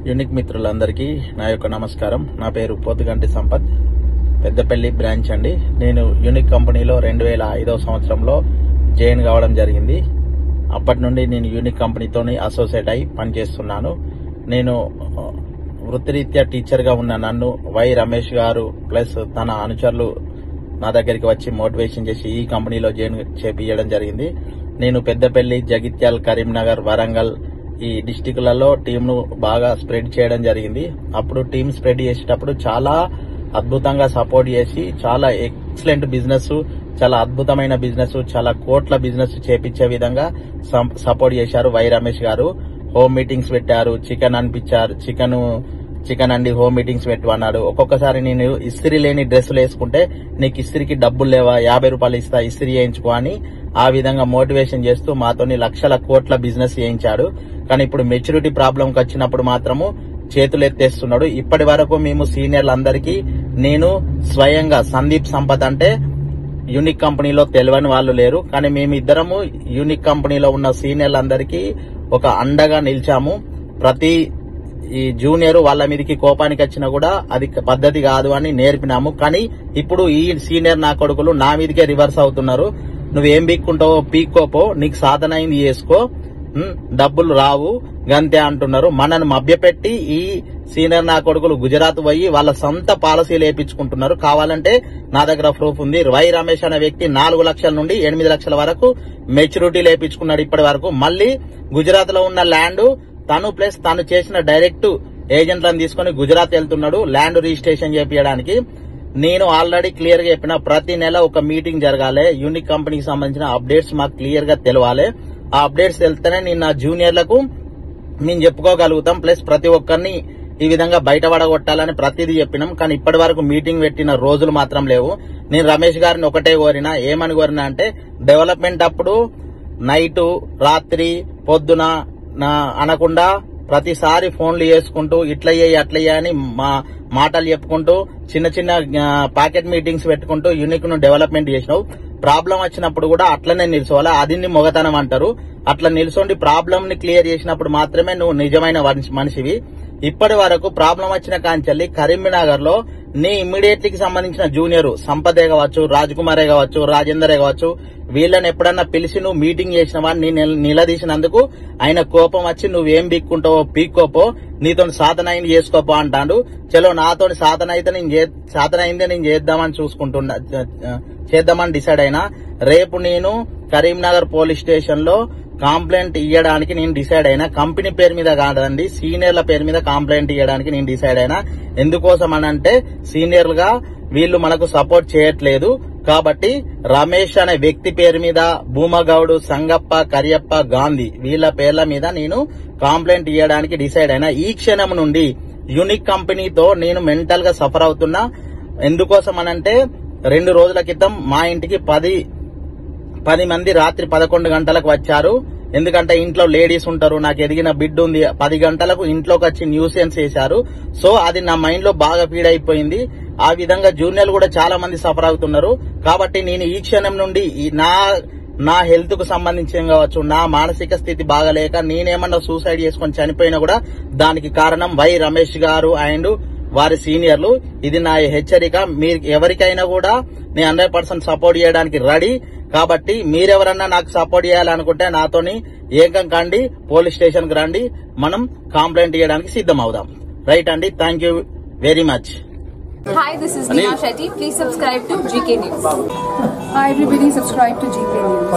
Unique మిత్రులందరికీ నా యొక్క నమస్కారం. నా పేరు పోతుగంటి సంపత్, పెద్దపల్లి బ్రాంచ్ అండి. నేను యూనిక్ కంపెనీలో 2005వ సంవత్సరంలో జాయిన్ కావడం జరిగింది. అప్పటి నుండి నేను యూనిక్ కంపెనీతోని అసోసియేట్ అయి పనిచేస్తున్నాను. నేను వృత్తిరీత్యా టీచర్గా ఉన్న నన్ను వై రమేష్ గారు ప్లస్ తన అనుచరులు నా దగ్గరికి వచ్చి మోటివేషన్ చేసి ఈ కంపెనీలో జాయిన్ చేపించడం జరిగింది. నేను పెద్దపల్లి, జగిత్యాల, కరీంనగర్, వరంగల్ ఈ డిస్టిక్లలో టీంను బాగా స్ప్రెడ్ చేయడం జరిగింది. అప్పుడు టీం స్ప్రెడ్ చేసేటప్పుడు చాలా అద్భుతంగా సపోర్ట్ చేసి చాలా ఎక్సలెంట్ బిజినెస్, చాలా అద్భుతమైన బిజినెస్, చాలా కోట్ల బిజినెస్ చేపించే విధంగా సపోర్ట్ చేశారు వై రమేష్ గారు. హోమ్ మీటింగ్స్ పెట్టారు, చికెన్ అనిపించారు, చికెన్ అండి హోమ్ మీటింగ్స్ పెట్టమన్నాడు. ఒక్కొక్కసారి నేను ఇస్త్రీ లేని డ్రెస్సులు వేసుకుంటే నీకు ఇస్త్రీకి డబ్బులు లేవా, 50 రూపాయలు ఇస్తా ఇస్త్రీ చేయించుకో అని ఆ విధంగా మోటివేషన్ చేస్తూ మాతోని లక్షల కోట్ల బిజినెస్ చేయించాడు. కానీ ఇప్పుడు మెచ్యూరిటీ ప్రాబ్లంకి వచ్చినప్పుడు మాత్రము చేతులు ఎత్తేస్తున్నాడు. ఇప్పటి వరకు మేము సీనియర్లందరికీ నేను స్వయంగా సందీప్ సంపత్ అంటే యూనిక్ కంపెనీలో తెలియని వాళ్ళు లేరు, కానీ మేమిద్దరము యూనిక్ కంపెనీలో ఉన్న సీనియర్లందరికీ ఒక అండగా నిలిచాము. ప్రతి ఈ జూనియర్ వాళ్ళ మీదకి కోపానికి వచ్చినా కూడా అది పద్ధతి కాదు అని నేర్పినాము. కానీ ఇప్పుడు ఈ సీనియర్ నా కొడుకులు నా మీదకే రివర్స్ అవుతున్నారు. నువ్వేం పీక్కుంటావో పీక్కోపో, నీకు సాధన అయింది చేసుకో, డబ్బులు రావు గంతే అంటున్నారు. మనను మభ్యపెట్టి ఈ సీనియర్ నా కొడుకులు గుజరాత్ పోయి వాళ్ళ సొంత పాలసీలు వేయించుకుంటున్నారు. కావాలంటే నా దగ్గర ప్రూఫ్ ఉంది. వై రమేష్ అనే వ్యక్తి 4 లక్షల నుండి 8 లక్షల వరకు మెచ్యూరిటీ లేపించుకున్నాడు ఇప్పటి వరకు. మళ్ళీ గుజరాత్ లో ఉన్న ల్యాండ్ తను ప్లస్ తను చేసిన డైరెక్ట్ ఏజెంట్లను తీసుకుని గుజరాత్ వెళ్తున్నాడు ల్యాండ్ రిజిస్ట్రేషన్ చేపించడానికి. నేను ఆల్రెడీ క్లియర్ గా చెప్పిన ప్రతి నెల ఒక మీటింగ్ జరగాలి. యూనిక్ కంపెనీకి సంబంధించిన అప్డేట్స్ మాకు క్లియర్ గా తెలవాలి. ఆ అప్డేట్స్ వెళ్తేనే నేను నా జూనియర్లకు మేము చెప్పుకోగలుగుతాం. ప్లస్ ప్రతి ఒక్కరిని ఈ విధంగా బయటపడగొట్టాలని ప్రతిదీ చెప్పినాం. కానీ ఇప్పటి వరకు మీటింగ్ పెట్టిన రోజులు మాత్రం లేవు. నేను రమేష్ గారిని ఒకటే కోరినా, ఏమని కోరినా అంటే డెవలప్మెంట్ అప్పుడు నైటు, రాత్రి, పొద్దున అనకుండా ప్రతిసారి ఫోన్లు చేసుకుంటూ ఇట్లయ్యే అట్లయ్యా అని మాటలు చెప్పుకుంటూ చిన్న చిన్న ప్యాకెట్ మీటింగ్స్ పెట్టుకుంటూ యూనిక్ ను డెవలప్మెంట్ చేసినావు. ప్రాబ్లం వచ్చినప్పుడు కూడా అట్లనే నిల్చోవాలి, అది మొగతనం అంటారు. అట్లా నిల్చోండి ప్రాబ్లం ని క్లియర్ చేసినప్పుడు మాత్రమే నువ్వు నిజమైన మనిషివి. ఇప్పటి వరకు ప్రాబ్లం వచ్చిన కాంచెల్లి కరీంనగర్ లో నీ ఇమ్మీడియట్లీకి సంబంధించిన జూనియర్ సంపదే కావచ్చు, రాజ్ కుమారే కావచ్చు, రాజేందరే కావచ్చు, వీళ్ళని ఎప్పుడన్నా పిలిచి నువ్వు మీటింగ్ చేసిన వాడిని నిలదీసినందుకు ఆయన కోపం వచ్చి నువ్వేం పీక్కుంటావో పీక్కోపో, నీతో సాధన అయింది చేసుకోపో అంటాడు. చలో నాతో సాధన అయిందే నేను చేద్దామని డిసైడ్ అయినా. రేపు నేను కరీంనగర్ పోలీస్ స్టేషన్ లో కంప్లైంట్ ఇవ్వడానికి నేను డిసైడ్ అయినా. కంపెనీ పేరు మీద కాదండి, సీనియర్ల పేరు మీద కంప్లైంట్ ఇవ్వడానికి నేను డిసైడ్ అయినా. ఎందుకోసం అనంటే సీనియర్ గా వీళ్ళు మనకు సపోర్ట్ చేయట్లేదు కాబట్టి రమేష్ అనే వ్యక్తి పేరు మీద భూమగౌడ్, సంగప్ప, కరియప్ప, గాంధీ వీళ్ళ పేర్ల మీద నేను కంప్లైంట్ ఇవ్వడానికి డిసైడ్ అయినా. ఈ క్షణం నుండి యూనిక్ కంపెనీతో నేను మెంటల్ గా సఫర్ అవుతున్నా. ఎందుకోసం అనంటే 2 రోజుల క్రితం మా ఇంటికి 10 మంది రాత్రి 11 గంటలకు వచ్చారు. ఎందుకంటే ఇంట్లో లేడీస్ ఉంటారు, నాకు ఎదిగిన బిడ్డ ఉంది. 10 గంటలకు ఇంట్లోకి వచ్చి న్యూసెన్స్ చేశారు. సో అది నా మైండ్ లో బాగా ఫీడ్ అయిపోయింది. ఆ విధంగా జూనియర్లు కూడా చాలా మంది సఫర్ అవుతున్నారు. కాబట్టి నేను ఈ క్షణం నుండి నా హెల్త్ కు సంబంధించి కావచ్చు, నా మానసిక స్థితి బాగలేక నేనేమన్నా సూసైడ్ చేసుకుని చనిపోయినా కూడా దానికి కారణం వై రమేష్ గారు అండ్ వారి సీనియర్లు. ఇది నా హెచ్చరిక. మీరు ఎవరికైనా కూడా నేను 100% సపోర్ట్ చేయడానికి రెడీ. కాబట్టి మీరెవరన్నా నాకు సపోర్ట్ చేయాలనుకుంటే నాతోని ఏకం కండి, పోలీస్ స్టేషన్ కి రండి, మనం కంప్లైంట్ చేయడానికి సిద్ధం అవుదాం. రైట్ అండి, thank you very much. Hi, this is Neha Shetty. Please subscribe to GK News. Hi everybody, subscribe to GK News.